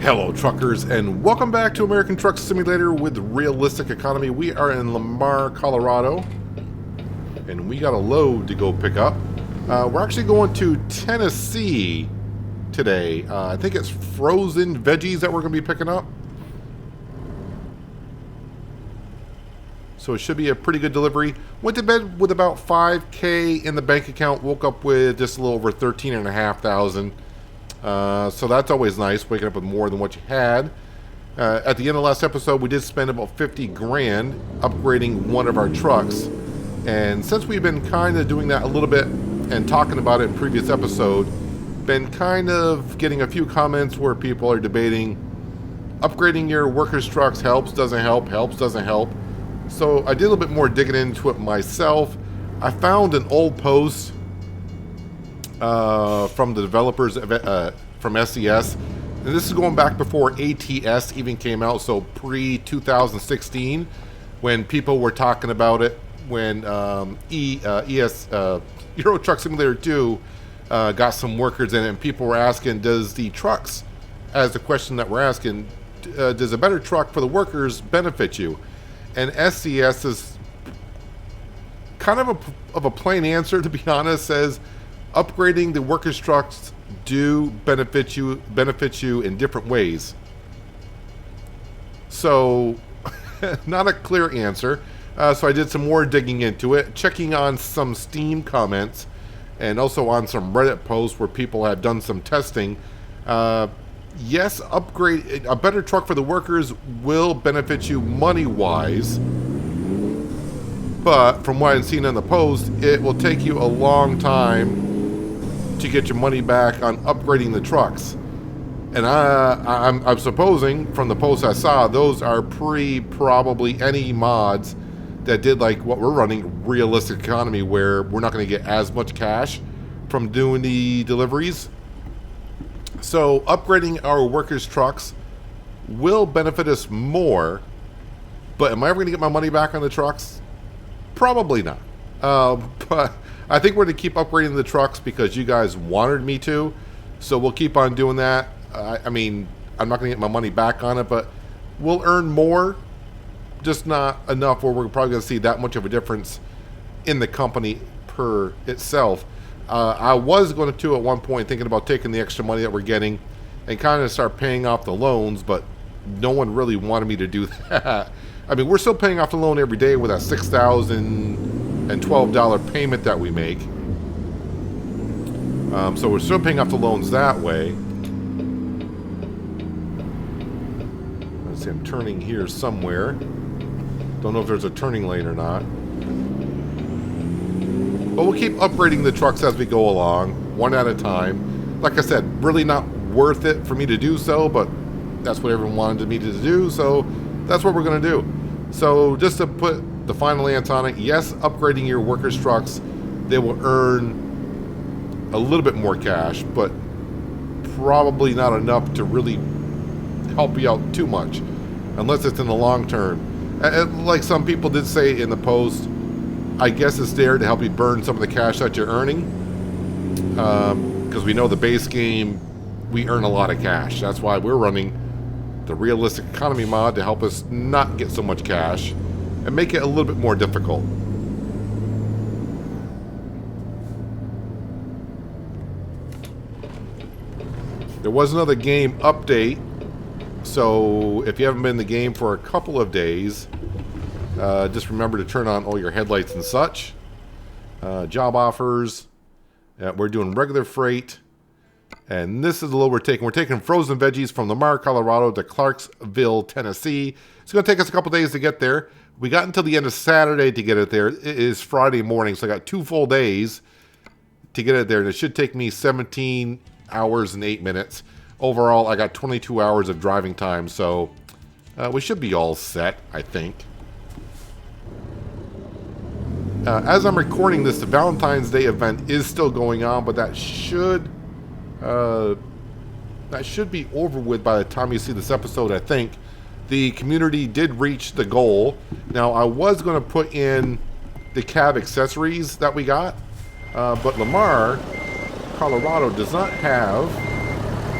Hello truckers, and welcome back to American Truck Simulator with Realistic Economy. We are in Lamar, Colorado, and we got a load to go pick up. We're actually going to Tennessee today. I think it's frozen veggies that we're going to be picking up. So it should be a pretty good delivery. Went to bed with about $5K in the bank account. Woke up with just a little over $13,500. So that's always nice, waking up with more than what you had. At the end of last episode, we did spend about 50 grand upgrading one of our trucks. And since we've been kind of doing that a little bit and talking about it in previous episode, been kind of getting a few comments where people are debating upgrading your workers' trucks helps, doesn't help, helps, doesn't help. So I did a little bit more digging into it myself. I found an old post from the developers from SES, and this is going back before ATS even came out, so pre-2016, when people were talking about it, when Euro Truck Simulator 2 got some workers in it, and people were asking, does the trucks, as the question that we're asking, does a better truck for the workers benefit you? And SES is kind of a plain answer, to be honest, says upgrading the workers' trucks do benefit you in different ways. So, not a clear answer. So I did some more digging into it, checking on some Steam comments, and also on some Reddit posts where people have done some testing. Yes, upgrade a better truck for the workers will benefit you money-wise, but from what I've seen in the post, it will take you a long time to get your money back on upgrading the trucks. And I'm supposing from the posts I saw, those are probably any mods that did like what we're running, Realistic Economy, where we're not going to get as much cash from doing the deliveries. So upgrading our workers' trucks will benefit us more, but am I ever going to get my money back on the trucks? Probably not. But I think we're going to keep upgrading the trucks because you guys wanted me to, so we'll keep on doing that. I mean, I'm not going to get my money back on it, but we'll earn more, just not enough where we're probably going to see that much of a difference in the company per itself. I was going to at one point thinking about taking the extra money that we're getting and kind of start paying off the loans, but no one really wanted me to do that. I mean, we're still paying off the loan every day with that $6,012 payment that we make. So we're still paying off the loans that way. Let's see, I'm turning here somewhere. Don't know if there's a turning lane or not. But we'll keep upgrading the trucks as we go along, one at a time. Like I said, really not worth it for me to do so, but that's what everyone wanted me to do, so that's what we're going to do. So just to put the final answer on it, yes, upgrading your workers' trucks, they will earn a little bit more cash, but probably not enough to really help you out too much, unless it's in the long term. And like some people did say in the post, I guess it's there to help you burn some of the cash that you're earning, because we know the base game, we earn a lot of cash. That's why we're running the Realistic Economy mod, to help us not get so much cash and make it a little bit more difficult. There was another game update, so if you haven't been in the game for a couple of days, just remember to turn on all your headlights and such. Job offers. We're doing regular freight. And this is the load we're taking. We're taking frozen veggies from Lamar, Colorado to Clarksville, Tennessee. It's going to take us a couple days to get there. We got until the end of Saturday to get it there. It is Friday morning, so I got 2 full days to get it there. And it should take me 17 hours and 8 minutes. Overall, I got 22 hours of driving time, so we should be all set, I think. As I'm recording this, the Valentine's Day event is still going on, but that should be over with by the time you see this episode, I think. The community did reach the goal. Now, I was going to put in the cab accessories that we got, but Lamar, Colorado, does not have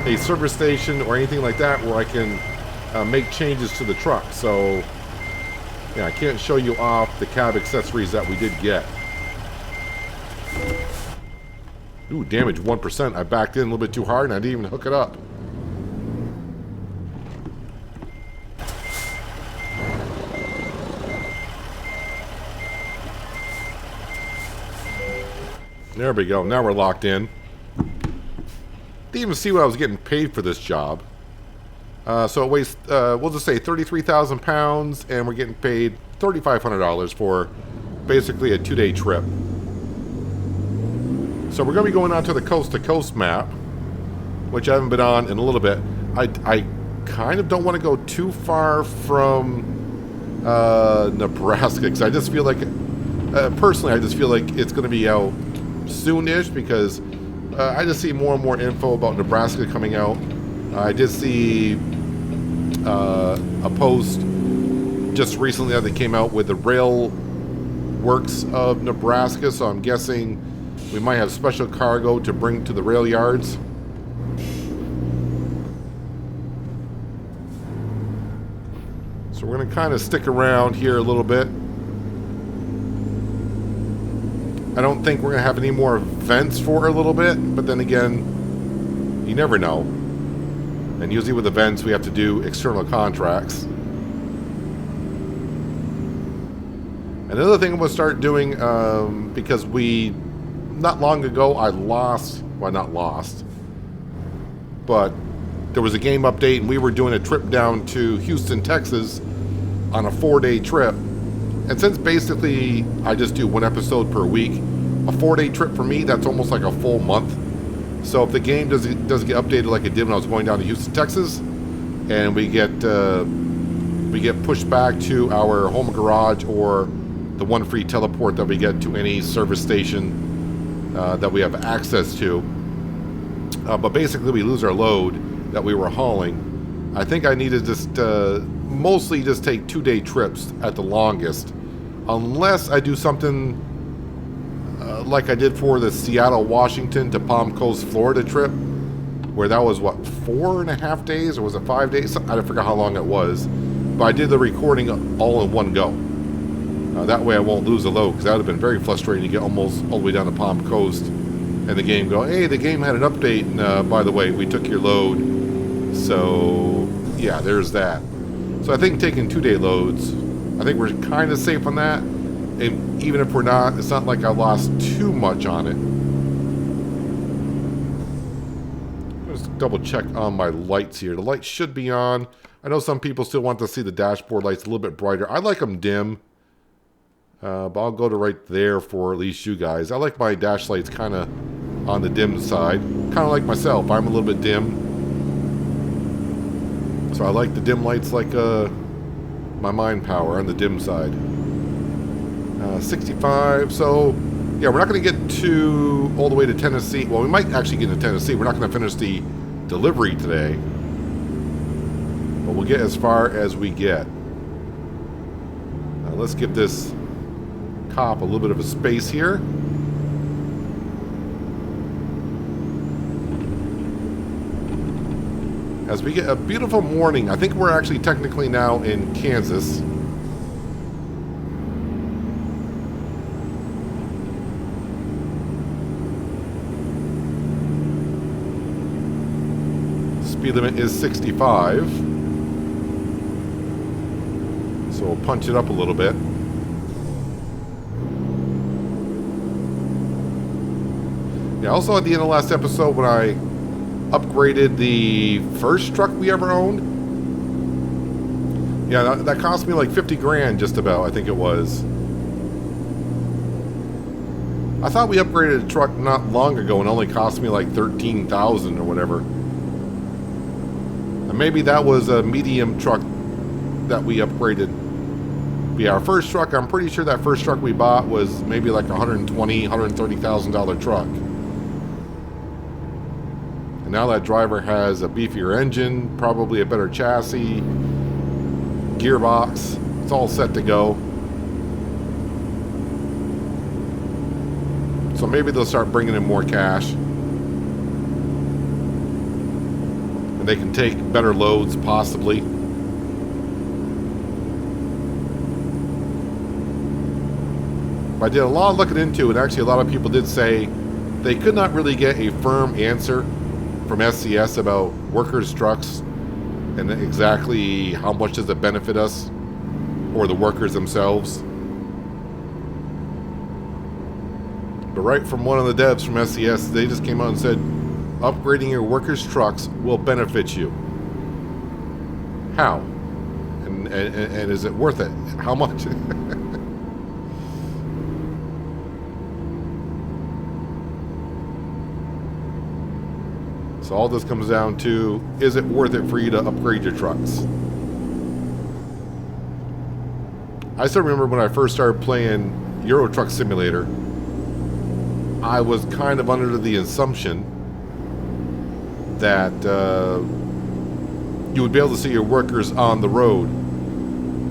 a service station or anything like that where I can make changes to the truck. So yeah, I can't show you off the cab accessories that we did get. Ooh, damage 1%. I backed in a little bit too hard and I didn't even hook it up. There we go. Now we're locked in. Didn't even see what I was getting paid for this job. So it weighs, we'll just say 33,000 pounds, and we're getting paid $3,500 for basically a 2-day trip. So we're going to be going on to the coast-to-coast map, which I haven't been on in a little bit. I kind of don't want to go too far from Nebraska, because I just feel like, personally, I just feel like it's going to be out soonish, because I just see more and more info about Nebraska coming out. I did see a post just recently that they came out with the rail works of Nebraska, so I'm guessing we might have special cargo to bring to the rail yards. So we're going to kind of stick around here a little bit. I don't think we're going to have any more events for a little bit, but then again, you never know. And usually with events, we have to do external contracts. Another thing I'm going to start doing, because not long ago, I lost, well, not lost, but there was a game update and we were doing a trip down to Houston, Texas on a 4-day trip. And since basically I just do one episode per week, a 4-day trip for me, that's almost like a full month. So if the game doesn't get updated like it did when I was going down to Houston, Texas, and we get pushed back to our home garage or the one free teleport that we get to any service station that we have access to, but basically we lose our load that we were hauling, I think I need to just mostly just take 2-day trips at the longest, unless I do something like I did for the Seattle, Washington to Palm Coast, Florida trip, where that was, what, 4.5 days, or was it 5 days? I forgot how long it was, but I did the recording all in one go. That way I won't lose the load, because that would have been very frustrating to get almost all the way down to Palm Coast, and the game go, hey, the game had an update, and by the way, we took your load. So, yeah, there's that. So I think taking 2-day loads, I think we're kind of safe on that. And even if we're not, it's not like I lost too much on it. Let's double check on my lights here. The lights should be on. I know some people still want to see the dashboard lights a little bit brighter. I like them dim. But I'll go to right there for at least you guys. I like my dash lights kind of on the dim side. Kind of like myself. I'm a little bit dim. So I like the dim lights like my mind power on the dim side. 65. So, yeah, we're not going to get all the way to Tennessee. Well, we might actually get to Tennessee. We're not going to finish the delivery today. But we'll get as far as we get. Let's give this cop a little bit of a space here. As we get a beautiful morning. I think we're actually technically now in Kansas. Speed limit is 65. So we'll punch it up a little bit. Yeah, also at the end of the last episode when I upgraded the first truck we ever owned. Yeah, that cost me like 50 grand just about, I think it was. I thought we upgraded a truck not long ago and only cost me like 13,000 or whatever. And maybe that was a medium truck that we upgraded. But yeah, our first truck, I'm pretty sure that first truck we bought was maybe like $120,000, $130,000 truck. And now that driver has a beefier engine, probably a better chassis, gearbox. It's all set to go. So maybe they'll start bringing in more cash. and they can take better loads possibly. I did a lot of looking into it. Actually, a lot of people did say they could not really get a firm answer from SCS about workers' trucks and exactly how much does it benefit us or the workers themselves. But right from one of the devs from SCS, they just came out and said, upgrading your workers' trucks will benefit you. How? And is it worth it? How much? So all this comes down to, is it worth it for you to upgrade your trucks? I still remember when I first started playing Euro Truck Simulator, I was kind of under the assumption that you would be able to see your workers on the road.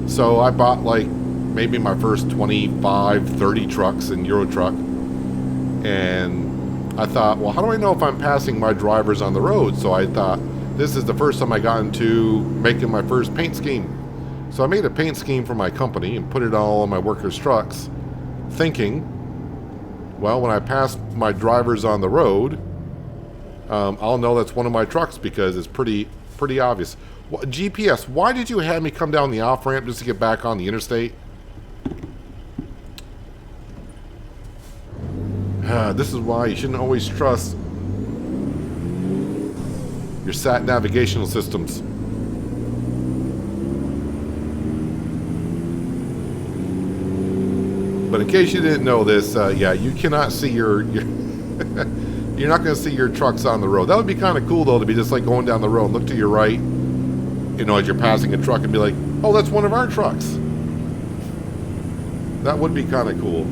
So I bought like maybe my first 25, 30 trucks in Euro Truck, and I thought, well, how do I know if I'm passing my drivers on the road? So I thought, this is the first time I got into making my first paint scheme. So I made a paint scheme for my company and put it all on my workers' trucks, thinking, well, when I pass my drivers on the road, I'll know that's one of my trucks because it's pretty obvious. Well, GPS, why did you have me come down the off-ramp just to get back on the interstate? This is why you shouldn't always trust your sat navigational systems. But in case you didn't know this, yeah, you cannot see your you're not going to see your trucks on the road. That would be kind of cool, though, to be just like going down the road, look to your right, you know, as you're passing a truck and be like, oh, that's one of our trucks. That would be kind of cool.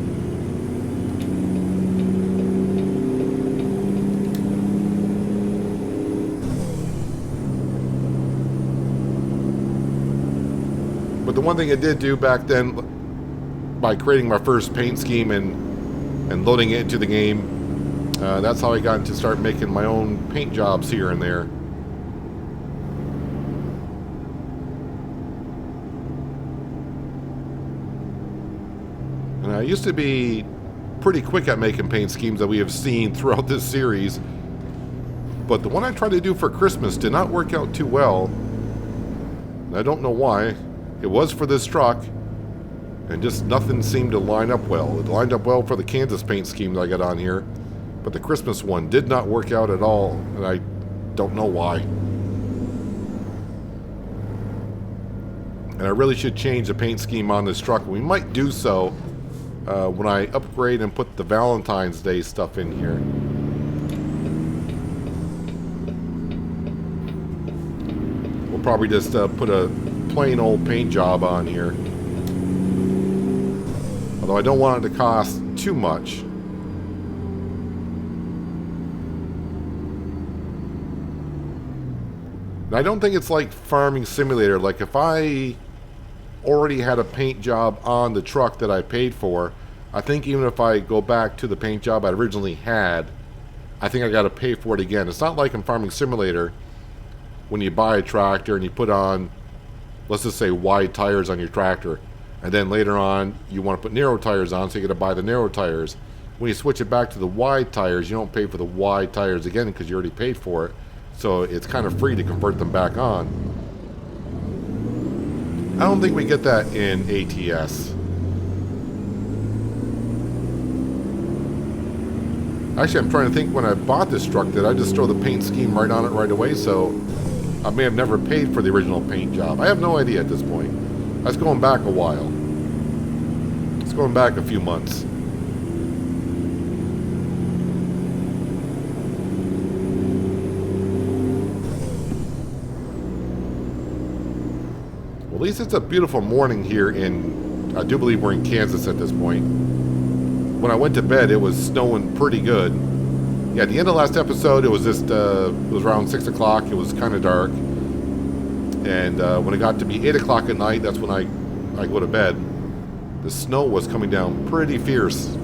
But the one thing I did do back then, by creating my first paint scheme and loading it into the game, that's how I got to start making my own paint jobs here and there. And I used to be pretty quick at making paint schemes that we have seen throughout this series, but the one I tried to do for Christmas did not work out too well. I don't know why. It was for this truck, and just nothing seemed to line up well. It lined up well for the Kansas paint scheme that I got on here, but the Christmas one did not work out at all, and I don't know why. And I really should change the paint scheme on this truck. We might do so when I upgrade and put the Valentine's Day stuff in here. We'll probably just put a plain old paint job on here. Although I don't want it to cost too much. And I don't think it's like Farming Simulator. Like if I already had a paint job on the truck that I paid for, I think even if I go back to the paint job I originally had, I think I got to pay for it again. It's not like in Farming Simulator when you buy a tractor and you put on, let's just say, wide tires on your tractor, and then later on you want to put narrow tires on, so you got to buy the narrow tires. When you switch it back to the wide tires, you don't pay for the wide tires again because you already paid for it, so it's kind of free to convert them back on. I don't think we get that in ATS. Actually, I'm trying to think, when I bought this truck, did I just throw the paint scheme right on it right away? So I may have never paid for the original paint job. I have no idea at this point. That's going back a while. It's going back a few months. Well, at least it's a beautiful morning here in, I do believe we're in Kansas at this point. When I went to bed, it was snowing pretty good. Yeah, at the end of the last episode, it was just, it was around 6 o'clock. It was kind of dark. And when it got to be 8 o'clock at night, that's when I go to bed. The snow was coming down pretty fierce.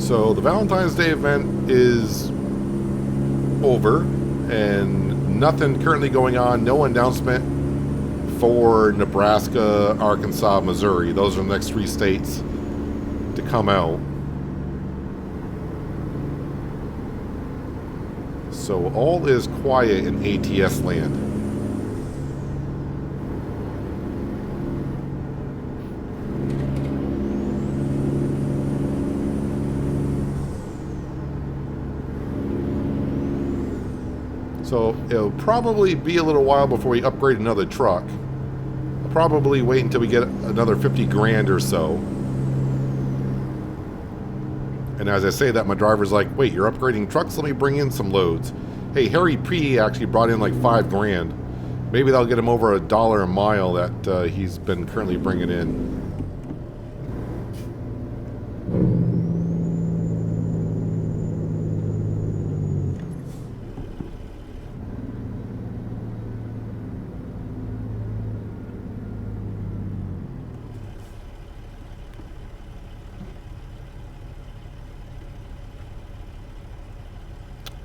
So the Valentine's Day event is over, and nothing currently going on. No announcement for Nebraska, Arkansas, Missouri. Those are the next 3 states to come out. So all is quiet in ATS land. So it'll probably be a little while before we upgrade another truck. I'll probably wait until we get another 50 grand or so. And as I say that, my driver's like, wait, you're upgrading trucks? Let me bring in some loads. Hey, Harry P. actually brought in like 5 grand. Maybe that'll get him over $1 a mile that he's been currently bringing in.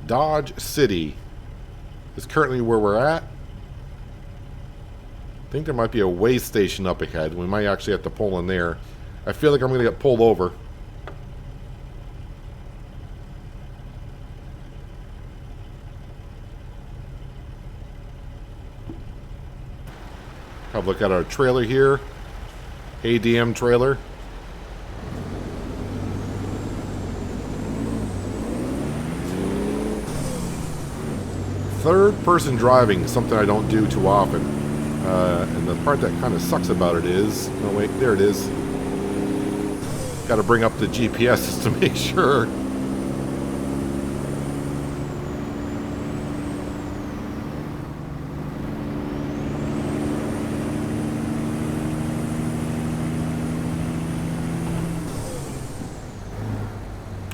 Dodge City is currently where we're at. I think there might be a way station up ahead. We might actually have to pull in there. I feel like I'm going to get pulled over. Have a look at our trailer here. ADM trailer. Third person driving is something I don't do too often. And the part that kind of sucks about it is... No, wait, there it is. Got to bring up the GPS just to make sure.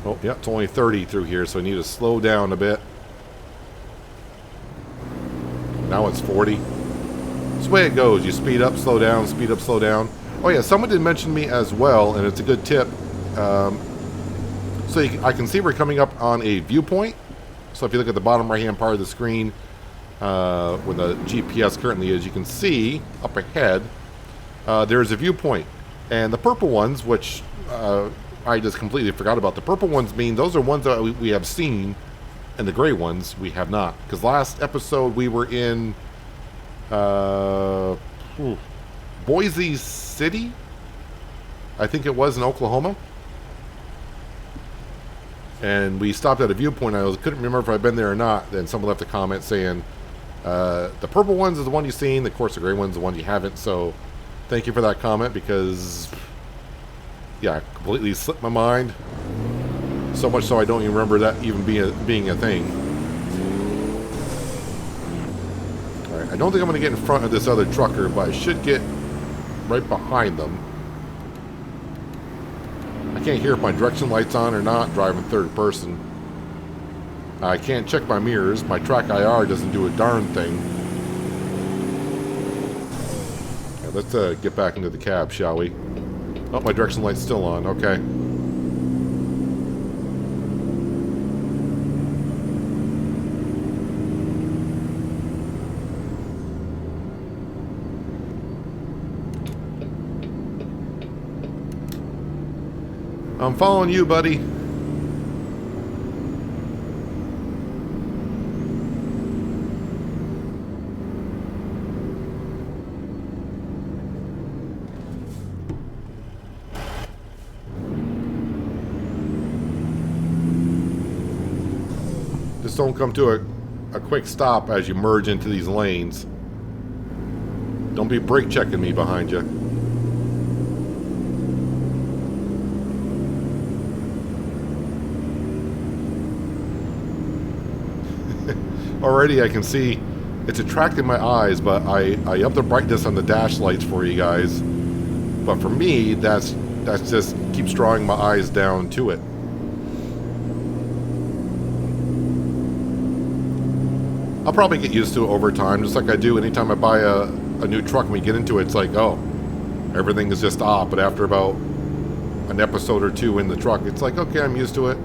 Oh, yeah, it's only 30 through here, so I need to slow down a bit. Now it's 40. That's the way it goes. You speed up, slow down, speed up, slow down. Oh yeah, someone did mention me as well, and it's a good tip. I can see we're coming up on a viewpoint. So if you look at the bottom right-hand part of the screen, where the GPS currently is, you can see up ahead, there's a viewpoint. And the purple ones, which I just completely forgot about, the purple ones mean those are ones that we have seen, and the gray ones we have not. Because last episode we were in Boise City, I think it was, in Oklahoma. And we stopped at a viewpoint. I couldn't remember if I'd been there or not. Then someone left a comment saying, the purple ones is the one you've seen. Of course, the gray one's the one you haven't. So thank you for that comment, because, yeah, completely slipped my mind. So much so I don't even remember that even being a thing. Alright, I don't think I'm going to get in front of this other trucker, but I should get right behind them. I can't hear if my direction light's on or not driving third person. I can't check my mirrors. My track IR doesn't do a darn thing. Okay, let's get back into the cab, shall we? Oh, my direction light's still on. Okay. I'm following you, buddy. Just don't come to a quick stop as you merge into these lanes. Don't be brake checking me behind you. Already I can see it's attracting my eyes, but I up the brightness on the dash lights for you guys. But for me, that's just keeps drawing my eyes down to it. I'll probably get used to it over time, just like I do anytime I buy a new truck and we get into it. It's like, oh, everything is just off. But after about an episode or two in the truck, it's like, okay, I'm used to it.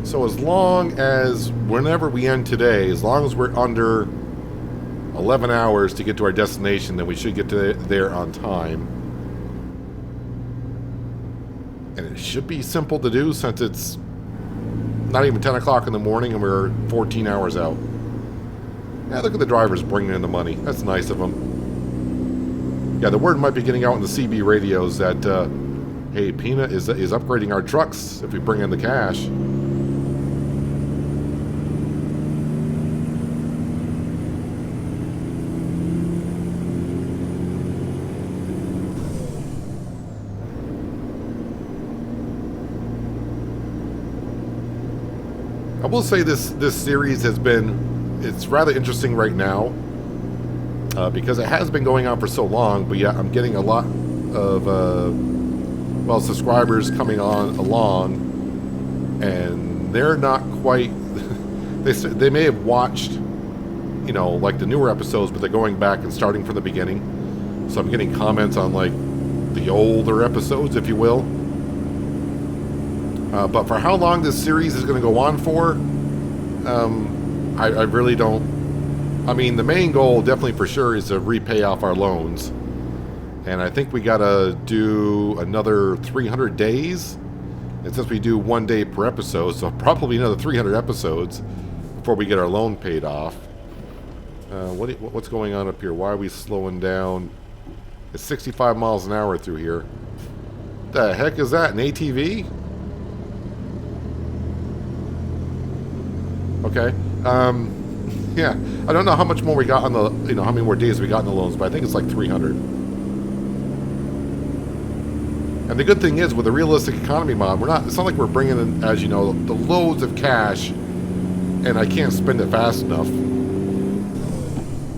So as long as, whenever we end today, as long as we're under 11 hours to get to our destination, then we should get to there on time. And it should be simple to do since it's not even 10 o'clock in the morning and we're 14 hours out. Yeah, look at the drivers bringing in the money. That's nice of them. Yeah, the word might be getting out on the CB radios that, hey, Peanut is upgrading our trucks if we bring in the cash. I will say this series has been, it's rather interesting right now because it has been going on for so long, but yeah, I'm getting a lot of well, subscribers coming along, and they're not quite they may have watched, you know, like the newer episodes, but they're going back and starting from the beginning. So I'm getting comments on like the older episodes, if you will. But for how long this series is going to go on for, I really don't. I mean, the main goal, definitely for sure, is to repay off our loans. And I think we got to do another 300 days. And since we do 1 day per episode, so probably another 300 episodes before we get our loan paid off. What's going on up here? Why are we slowing down? It's 65 miles an hour through here. What the heck is that, an ATV? Okay. Yeah. I don't know how much more we got on the, you know, how many more days we got in the loans, but I think it's like 300. And the good thing is, with the realistic economy mod, it's not like we're bringing in, as you know, the loads of cash, and I can't spend it fast enough.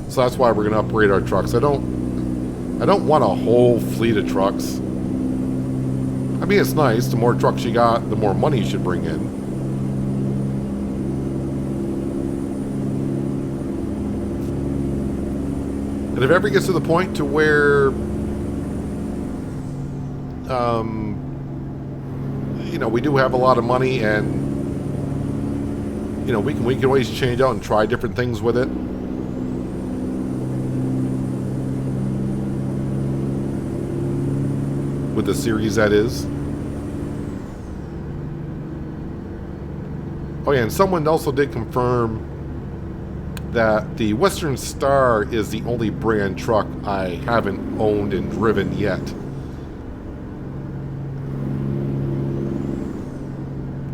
So that's why we're going to upgrade our trucks. I don't want a whole fleet of trucks. I mean, it's nice. The more trucks you got, the more money you should bring in. And if it ever gets to the point to where, you know, we do have a lot of money, and you know, we can always change out and try different things with it. With the series, that is. Oh yeah, and someone also did confirm that the Western Star is the only brand truck I haven't owned and driven yet.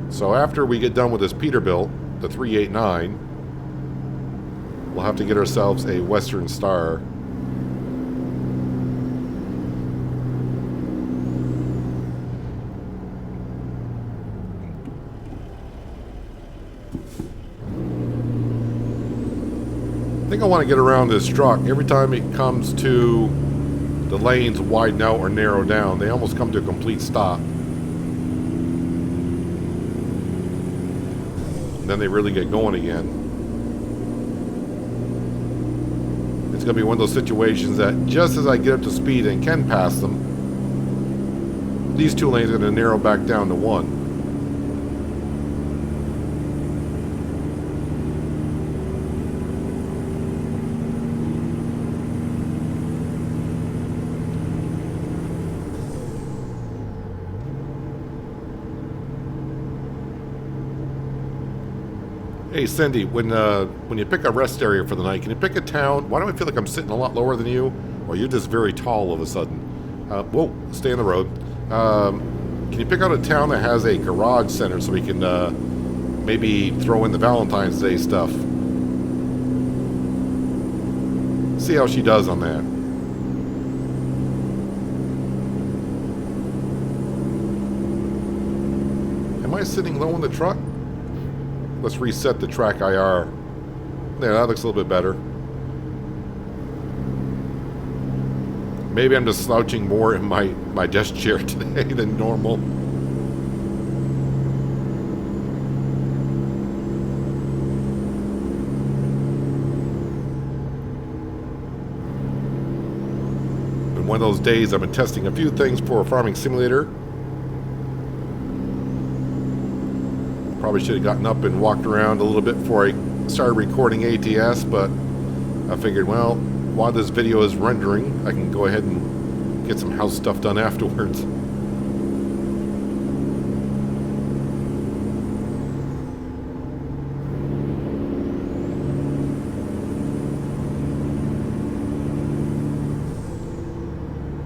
So after we get done with this Peterbilt, the 389, we'll have to get ourselves a Western Star. I think I want to get around this truck. Every time it comes to the lanes widen out or narrow down, they almost come to a complete stop. And then they really get going again. It's going to be one of those situations that just as I get up to speed and can pass them, these two lanes are going to narrow back down to one. Hey Cindy, when you pick a rest area for the night, can you pick a town? Why do I feel like I'm sitting a lot lower than you? Or you're just very tall all of a sudden? Whoa, stay on the road. Can you pick out a town that has a garage center so we can maybe throw in the Valentine's Day stuff? See how she does on that. Am I sitting low in the truck? Let's reset the track IR. Yeah, that looks a little bit better. Maybe I'm just slouching more in my desk chair today than normal. Been one of those days I've been testing a few things for a farming simulator. Probably should have gotten up and walked around a little bit before I started recording ATS, but I figured, well, while this video is rendering, I can go ahead and get some house stuff done afterwards.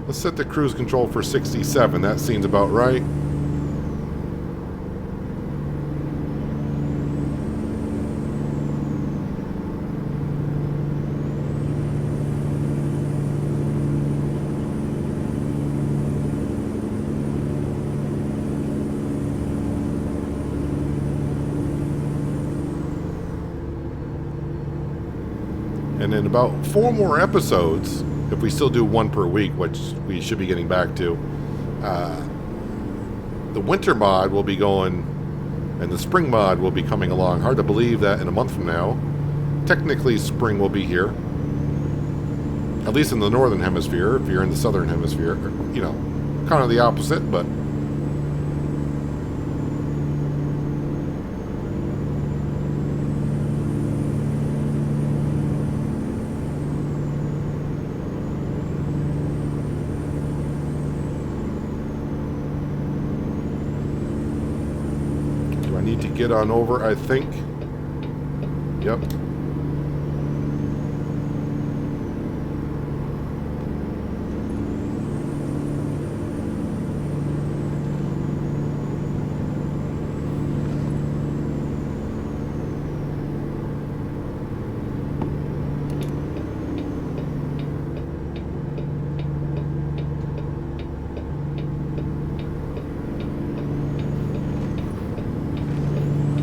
Let's set the cruise control for 67. That seems about right. And in about 4 more episodes, if we still do 1 per week, which we should be getting back to, the winter mod will be going, and the spring mod will be coming along. Hard to believe that in a month from now, technically spring will be here. At least in the northern hemisphere. If you're in the southern hemisphere, you know, kind of the opposite, but... need to get on over, I think. Yep.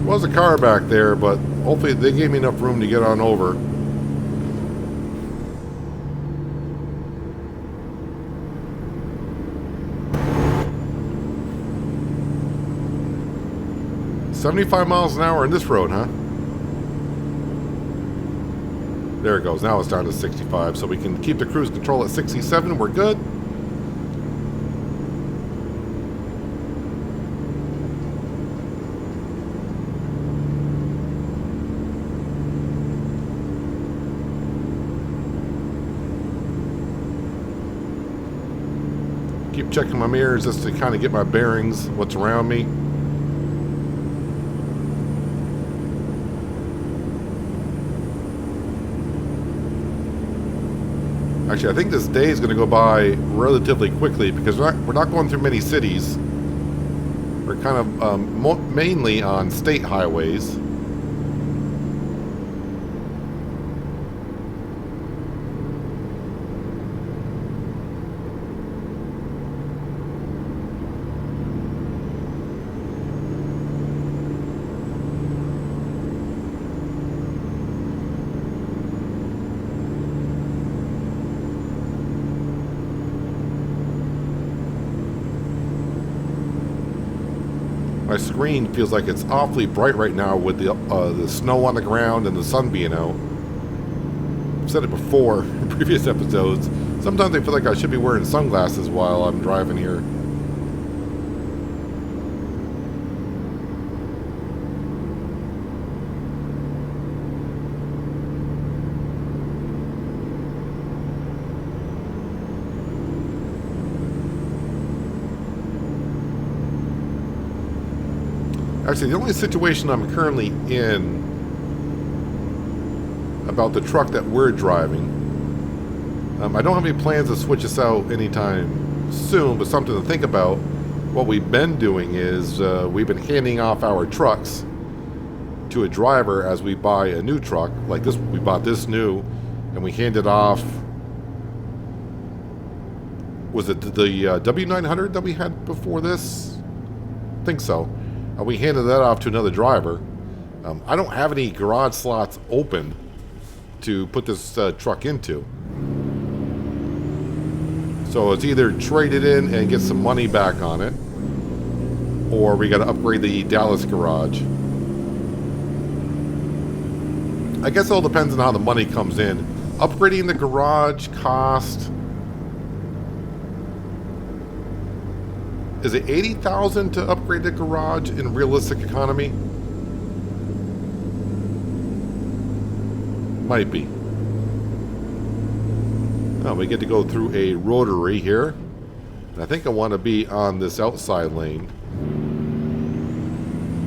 Was a car back there, but hopefully they gave me enough room to get on over. $75 miles an hour in this road, huh? There it goes. Now it's down to 65, so we can keep the cruise control at 67. We're good. Keep checking my mirrors just to kind of get my bearings, what's around me. Actually, I think this day is going to go by relatively quickly because we're not going through many cities. We're kind of mainly on state highways. My screen feels like it's awfully bright right now with the snow on the ground and the sun being out. I've said it before in previous episodes. Sometimes I feel like I should be wearing sunglasses while I'm driving here. Actually, the only situation I'm currently in about the truck that we're driving, I don't have any plans to switch this out anytime soon, but something to think about. What we've been doing is we've been handing off our trucks to a driver as we buy a new truck. Like this, we bought this new, and we handed off. Was it the W900 that we had before this? I think so. We handed that off to another driver. I don't have any garage slots open to put this truck into. So it's either trade it in and get some money back on it, or we got to upgrade the Dallas garage. I guess it all depends on how the money comes in. Upgrading the garage cost... Is it $80,000 to upgrade the garage in realistic economy? Might be. Oh, we get to go through a rotary here. And I think I want to be on this outside lane.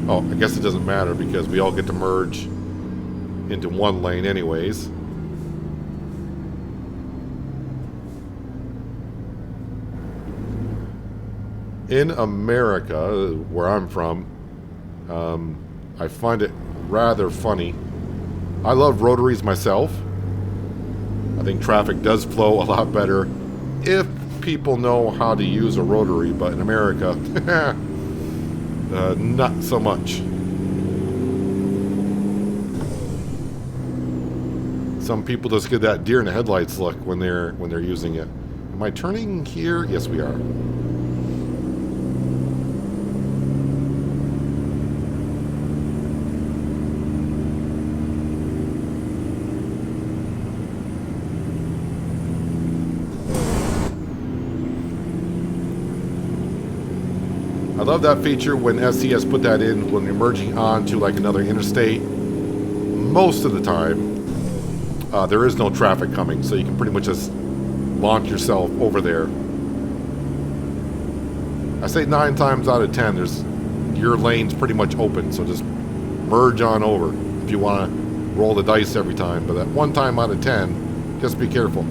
Oh, I guess it doesn't matter because we all get to merge into one lane anyways. In America, where I'm from, I find it rather funny. I love rotaries myself. I think traffic does flow a lot better if people know how to use a rotary, but in America, not so much. Some people just get that deer in the headlights look when they're using it. Am I turning here? Yes, we are. I love that feature when SCS put that in when you're merging onto like another interstate. Most of the time, there is no traffic coming, so you can pretty much just launch yourself over there. I say 9 times out of 10, your lane's pretty much open, so just merge on over if you want to roll the dice every time. But that 1 time out of 10, just be careful.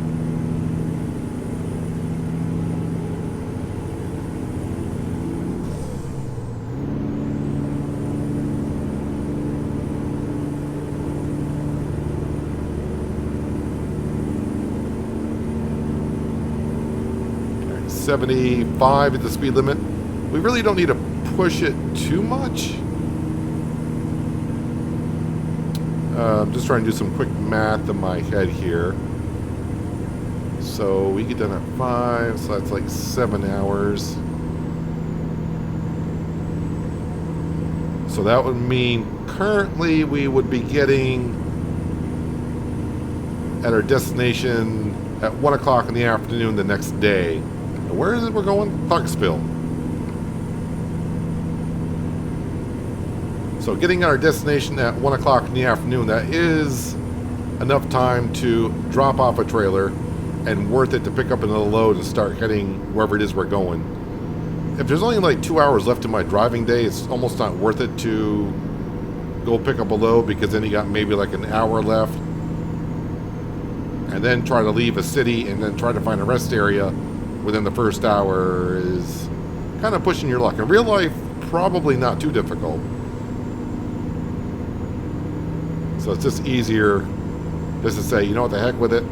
Okay, 75 is the speed limit. We really don't need to push it too much. I'm just trying to do some quick math in my head here. So we get done at 5, so that's like 7 hours. So that would mean currently we would be getting at our destination at 1 o'clock in the afternoon the next day. And where is it we're going? Clarksville. So getting at our destination at 1 o'clock in the afternoon, that is enough time to drop off a trailer and worth it to pick up another load and start heading wherever it is we're going. If there's only like 2 hours left in my driving day, it's almost not worth it to go pick up a load, because then you got maybe like an hour left. And then try to leave a city and then try to find a rest area within the first hour is kind of pushing your luck. In real life, probably not too difficult. So it's just easier just to say, you know what, the heck with it.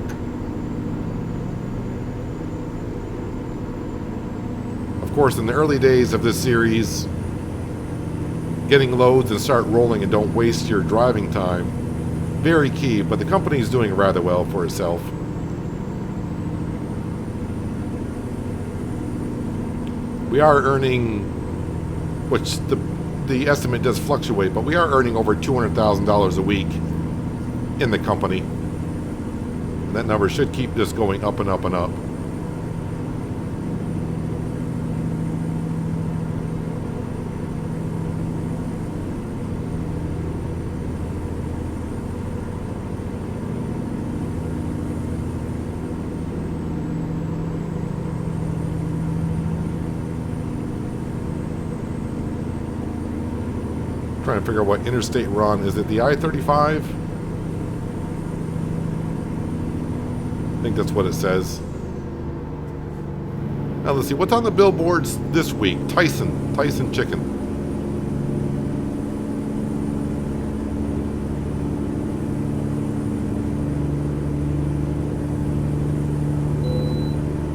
Of course, in the early days of this series, getting loads and start rolling and don't waste your driving time, very key, but the company is doing rather well for itself. We are earning, which the estimate does fluctuate, but we are earning over $200,000 a week in the company. And that number should keep just going up and up and up. Trying to figure out what interstate we're on. Is it the I-35? I think that's what it says. Now let's see, what's on the billboards this week? Tyson Chicken.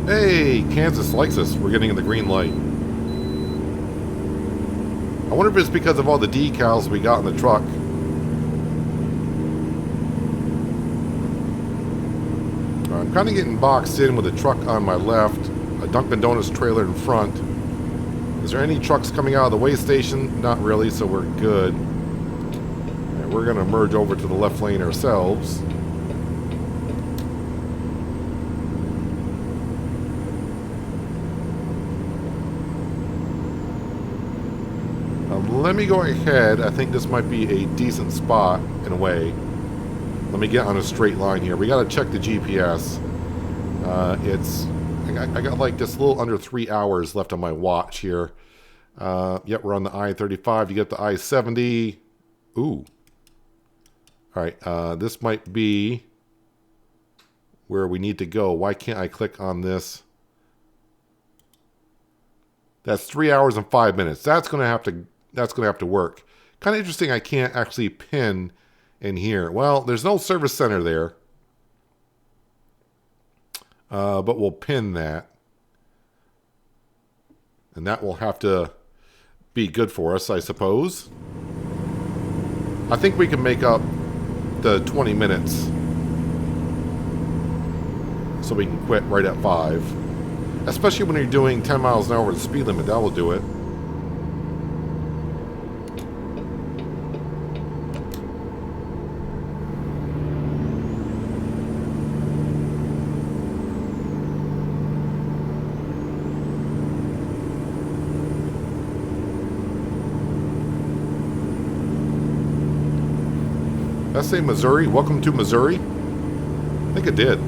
Hey, Kansas likes us. We're getting the green light. I wonder if it's because of all the decals we got in the truck. I'm kind of getting boxed in with a truck on my left, a Dunkin' Donuts trailer in front. Is there any trucks coming out of the way station? Not really, so we're good. And we're going to merge over to the left lane ourselves. Let me go ahead. I think this might be a decent spot in a way. Let me get on a straight line here. We got to check the GPS. I got like just a little under 3 hours left on my watch here. Yep, we're on the I-35. You get the I-70. Ooh. All right, this might be where we need to go. Why can't I click on this? That's 3 hours and 5 minutes. That's gonna have to work. Kind of interesting. I can't actually pin in here. Well, there's no service center there, but we'll pin that, and that will have to be good for us, I suppose. I think we can make up the 20 minutes, so we can quit right at 5. Especially when you're doing 10 miles an hour with the speed limit, that will do it. Did I say Missouri? Welcome to Missouri? I think it did.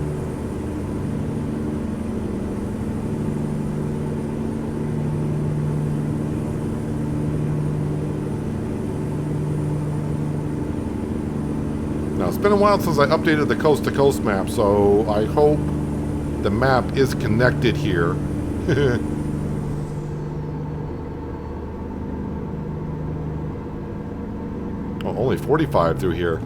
Now, it's been a while since I updated the coast-to-coast map, so I hope the map is connected here. Oh, only 45 through here.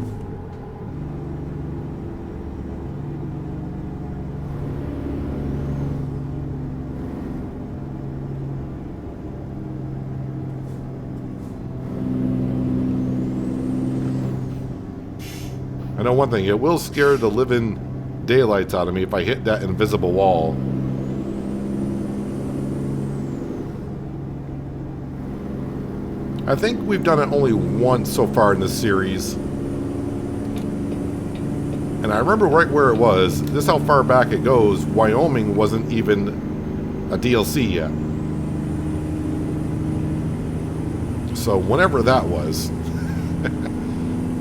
I know one thing, it will scare the living daylights out of me if I hit that invisible wall. I think we've done it only once so far in this series. And I remember right where it was. This is how far back it goes. Wyoming wasn't even a DLC yet. So whenever that was.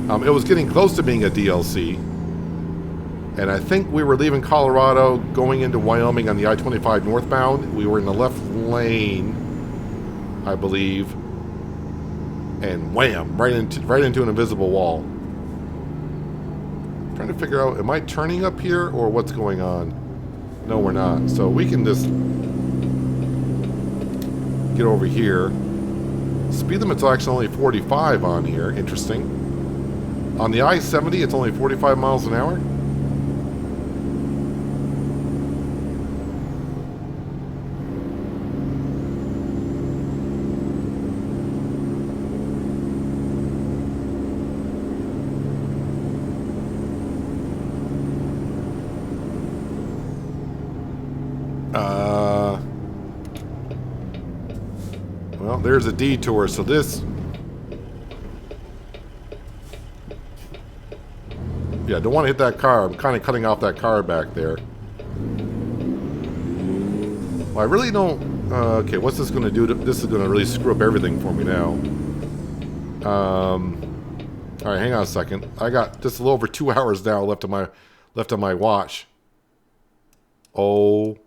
It was getting close to being a DLC. And I think we were leaving Colorado, going into Wyoming on the I-25 northbound. We were in the left lane, I believe. And wham, right into an invisible wall. I'm trying to figure out, am I turning up here or what's going on? No, we're not. So we can just get over here. Speed limit's actually only 45 on here. Interesting. On the I-70, it's only 45 miles an hour. Well, there's a detour, so this... Yeah, don't want to hit that car. I'm kind of cutting off that car back there. Well, I really don't... okay, what's this going to do? This is going to really screw up everything for me now. Alright, hang on a second. I got just a little over 2 hours now left on my watch. Oh...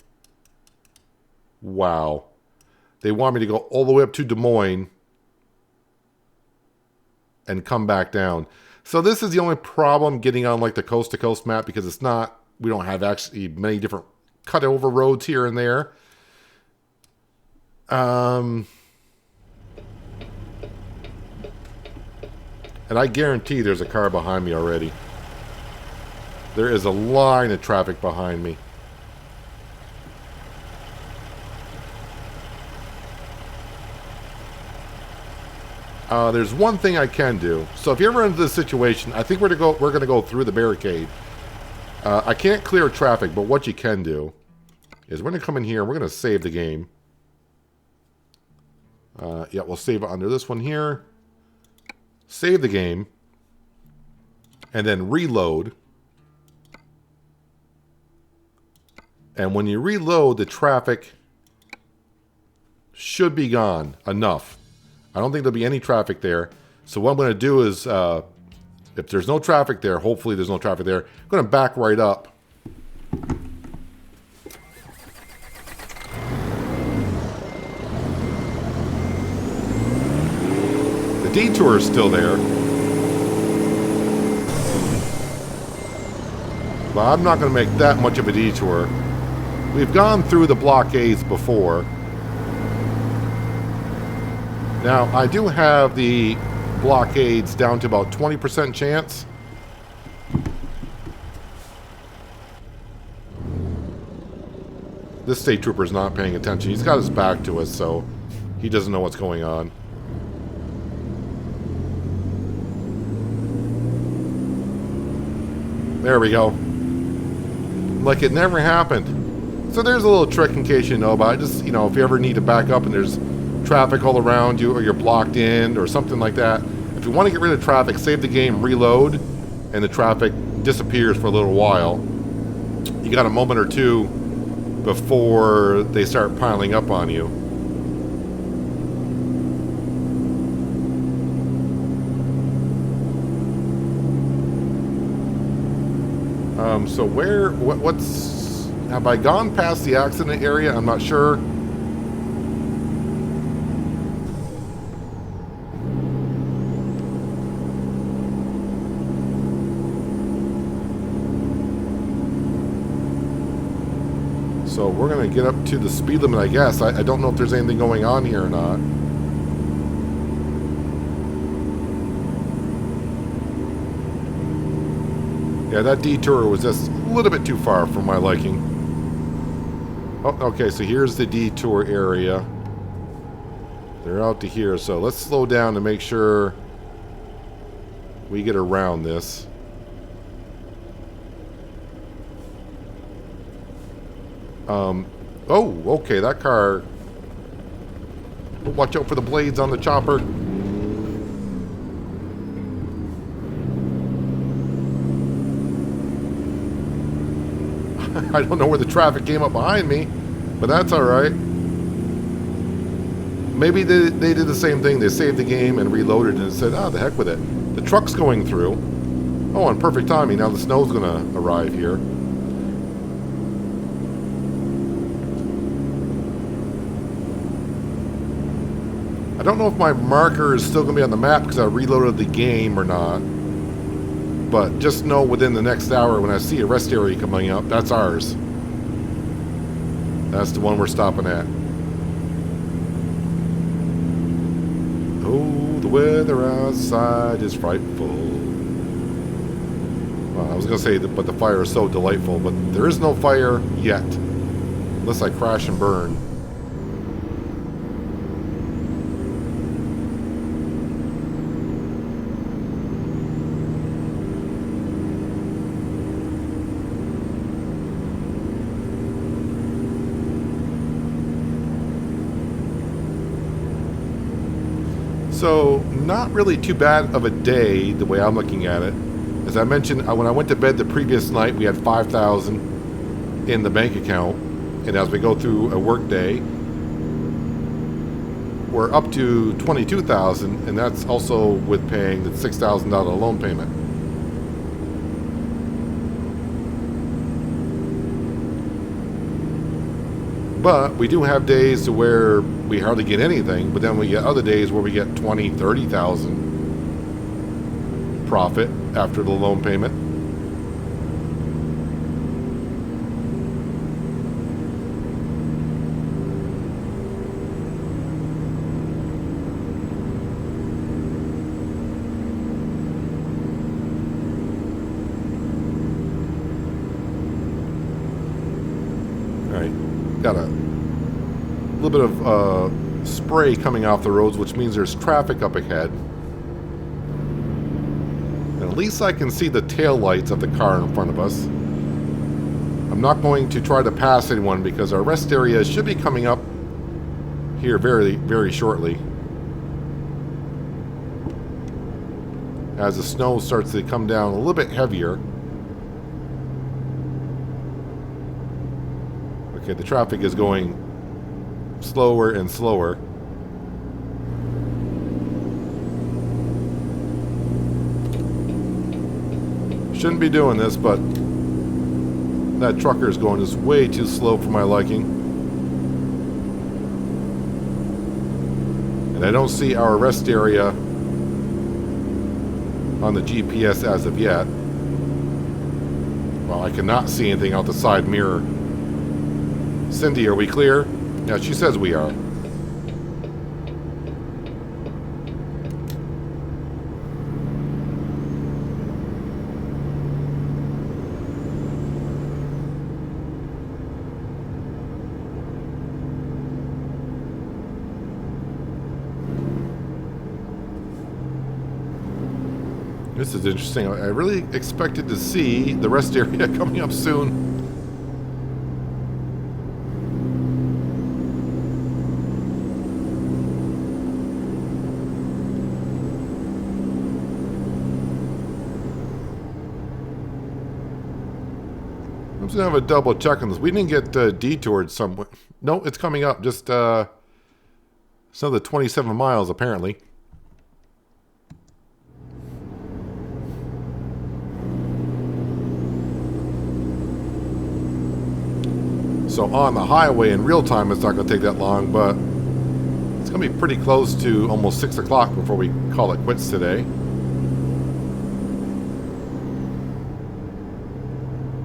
Wow. They want me to go all the way up to Des Moines and come back down. So this is the only problem getting on like the coast-to-coast map, because it's not, we don't have actually many different cut-over roads here and there. And I guarantee there's a car behind me already. There is a line of traffic behind me. There's one thing I can do. So if you ever run into this situation, I think we're gonna go through the barricade. I can't clear traffic, but what you can do is we're going to come in here and we're going to save the game. Yeah, we'll save it under this one here. Save the game. And then reload. And when you reload, the traffic should be gone enough. I don't think there'll be any traffic there. So what I'm going to do is, if there's no traffic there, hopefully there's no traffic there, I'm going to back right up. The detour is still there. But I'm not going to make that much of a detour. We've gone through the blockades before. Now, I do have the blockades down to about 20% chance. This state trooper is not paying attention. He's got his back to us, so he doesn't know what's going on. There we go. Like it never happened. So there's a little trick in case you know about it. Just, you know, if you ever need to back up and there's traffic all around you or you're blocked in or something like that. If you want to get rid of traffic, save the game, reload, and the traffic disappears for a little while. You got a moment or two before they start piling up on you. So have I gone past the accident area? I'm not sure. So we're going to get up to the speed limit, I guess. I don't know if there's anything going on here or not. Yeah, that detour was just a little bit too far for my liking. Oh, okay, so here's the detour area. They're out to here, so let's slow down to make sure we get around this. Oh, okay, that car... Watch out for the blades on the chopper. I don't know where the traffic came up behind me, but that's alright. Maybe they did the same thing. They saved the game and reloaded and said, ah, the heck with it. The truck's going through. Oh, on perfect timing. Now the snow's going to arrive here. I don't know if my marker is still going to be on the map because I reloaded the game or not. But just know within the next hour when I see a rest area coming up, that's ours. That's the one we're stopping at. Oh, the weather outside is frightful. Well, I was going to say, but the fire is so delightful. But there is no fire yet. Unless I crash and burn. So, not really too bad of a day, the way I'm looking at it. As I mentioned, when I went to bed the previous night, we had $5,000 in the bank account. And as we go through a work day, we're up to $22,000, and that's also with paying the $6,000 loan payment. But we do have days to where we hardly get anything, but then we get other days where we get 20, 30,000 profit after the loan payment. Got a little bit of spray coming off the roads, which means there's traffic up ahead. And at least I can see the tail lights of the car in front of us. I'm not going to try to pass anyone because our rest area should be coming up here very, very shortly. As the snow starts to come down a little bit heavier. Okay, the traffic is going slower and slower. Shouldn't be doing this, but that trucker is going just way too slow for my liking. And I don't see our rest area on the GPS as of yet. Well, I cannot see anything out the side mirror. Cindy, are we clear? Yeah, she says we are. This is interesting. I really expected to see the rest area coming up soon. I'm just gonna have a double check on this. We didn't get detoured somewhere. No, it's coming up. Just it's another 27 miles apparently. So on the highway in real time, it's not going to take that long, but it's going to be pretty close to almost 6 o'clock before we call it quits today.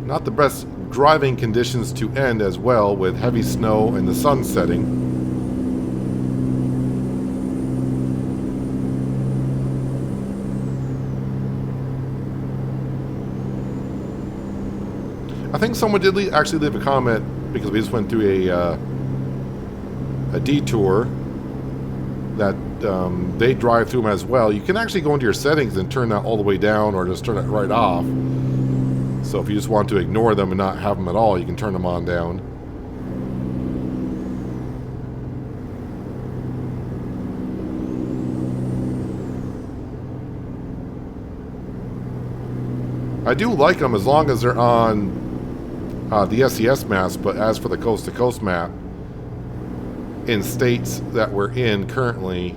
Not the best driving conditions to end as well, with heavy snow and the sun setting. I think someone did actually leave a comment, because we just went through a detour that they drive through them as well. You can actually go into your settings and turn that all the way down, or just turn it right off. So if you just want to ignore them and not have them at all, you can turn them on down. I do like them as long as they're on the SES maps, but as for the coast-to-coast map, in states that we're in currently,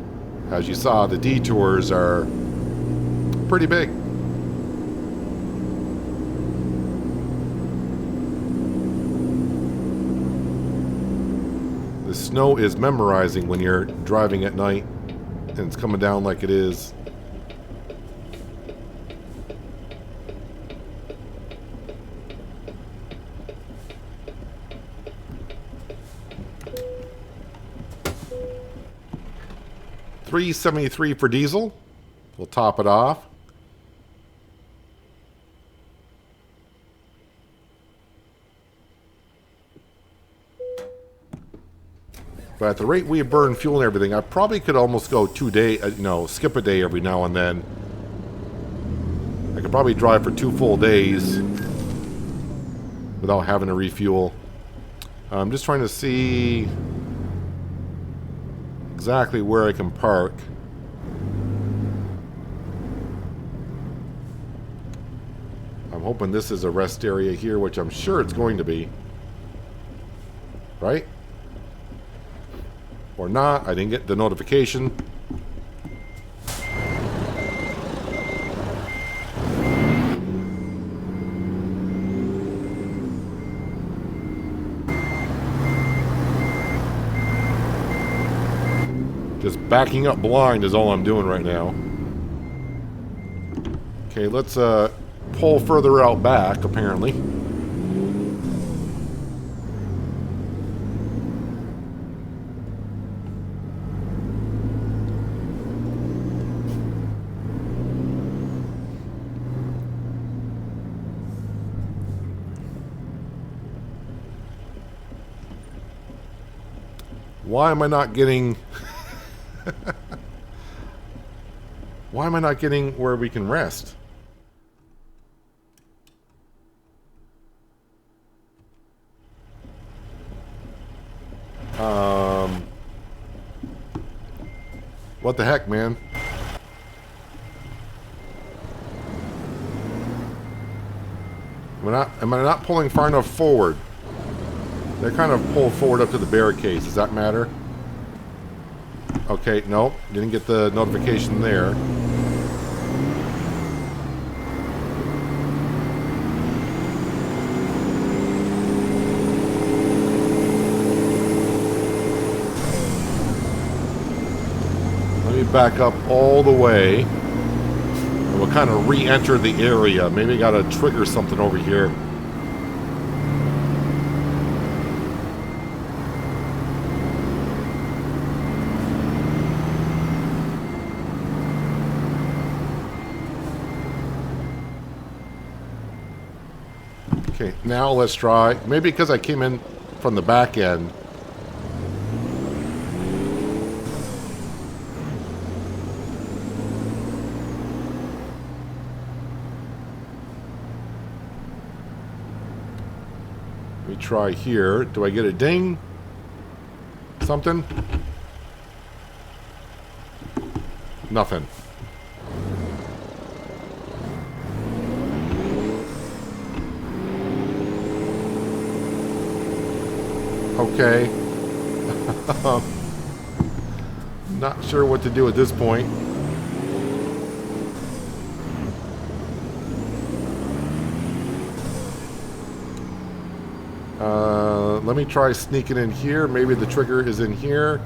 as you saw, the detours are pretty big. The snow is memorizing when you're driving at night, and it's coming down like it is. $3.73 for diesel. We'll top it off. But at the rate we burn fuel and everything, I probably could almost go 2 days, skip a day every now and then. I could probably drive for 2 full days without having to refuel. I'm just trying to see exactly where I can park. I'm hoping this is a rest area here, which I'm sure it's going to be. Right? Or not. I didn't get the notification. Just backing up blind is all I'm doing right now. Okay, let's pull further out back, apparently. Why am I not getting... Why am I not getting where we can rest? What the heck, man? Am I not pulling far enough forward? They're kind of pulled forward up to the barricades. Does that matter? Okay, nope. Didn't get the notification there. Let me back up all the way. And we'll kind of re-enter the area. Maybe I gotta trigger something over here. Okay, now let's try. Maybe because I came in from the back end. Let me try here. Do I get a ding? Something? Nothing. Okay. Not sure what to do at this point. Let me try sneaking in here. Maybe the trigger is in here.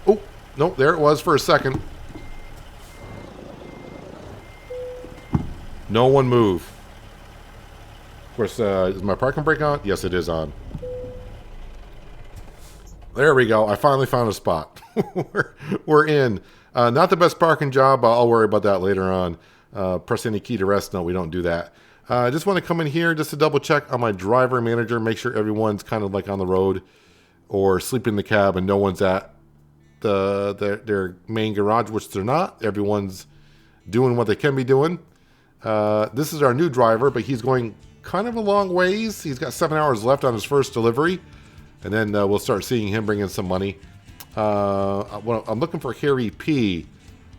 Oh, no, there it was for a second. No one move. Of course, is my parking brake on? Yes, it is on. There we go. I finally found a spot. we're in. Not the best parking job. I'll worry about that later on. Press any key to rest. No, we don't do that. I just want to come in here just to double check on my driver manager, make sure everyone's kind of like on the road or sleeping in the cab and no one's at their main garage, which they're not. Everyone's doing what they can be doing. This is our new driver, but he's going kind of a long ways. He's got 7 hours left on his first delivery, and then we'll start seeing him bring in some money. I'm looking for Harry P.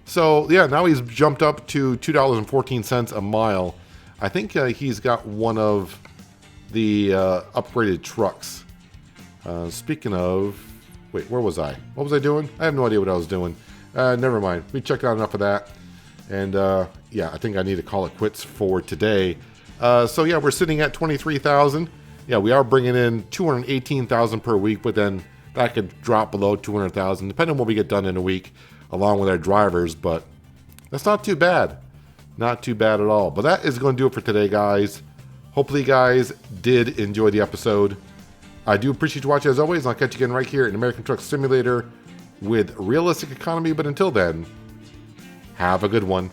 So, yeah, now he's jumped up to $2.14 a mile. I think he's got one of the upgraded trucks. Speaking of... Wait, where was I? What was I doing? I have no idea what I was doing. Never mind. We checked out enough of that. And, yeah, I think I need to call it quits for today. So, yeah, we're sitting at $23,000. Yeah, we are bringing in $218,000 per week, but then that could drop below $200,000, depending on what we get done in a week, along with our drivers. But that's not too bad. Not too bad at all. But that is going to do it for today, guys. Hopefully you guys did enjoy the episode. I do appreciate you watching as always. I'll catch you again right here in American Truck Simulator with Realistic Economy. But until then, have a good one.